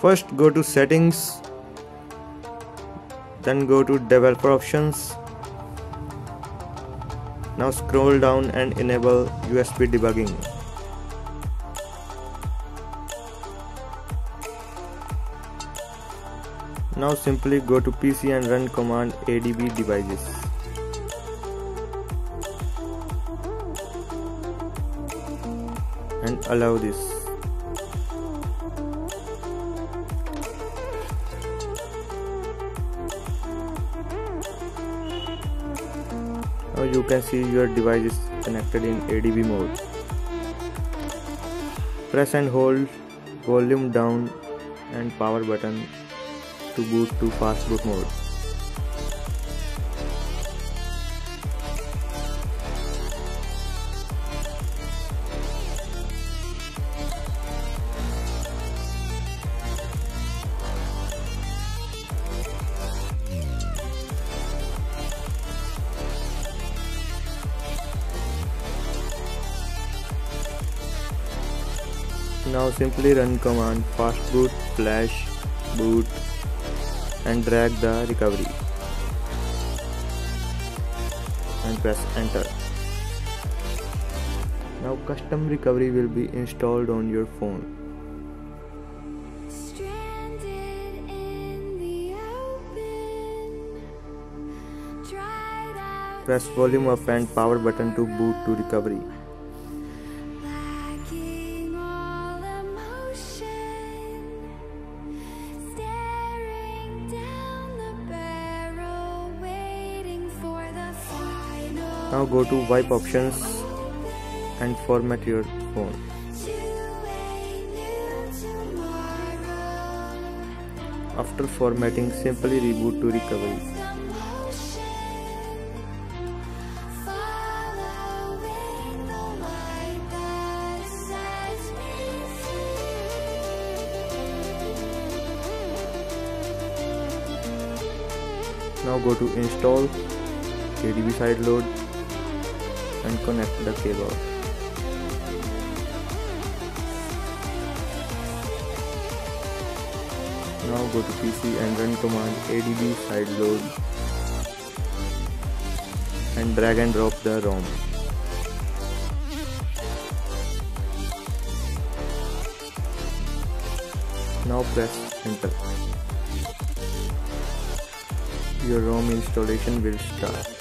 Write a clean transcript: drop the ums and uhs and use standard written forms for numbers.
First go to settings, then go to developer options. Now scroll down and enable USB debugging. Now simply go to PC and run command adb devices. And allow this. Now you can see your device is connected in ADB mode. Press and hold volume down and power button to boot to fast boot mode. Now simply run command fastboot flash boot and drag the recovery and press enter. Now custom recovery will be installed on your phone. Press volume up and power button to boot to recovery. Now go to wipe options and format your phone. After formatting, simply reboot to recovery. Now go to install ADB sideload and connect the cable. Now go to PC and run command ADB sideload and drag and drop the ROM. Now press enter. Your ROM installation will start.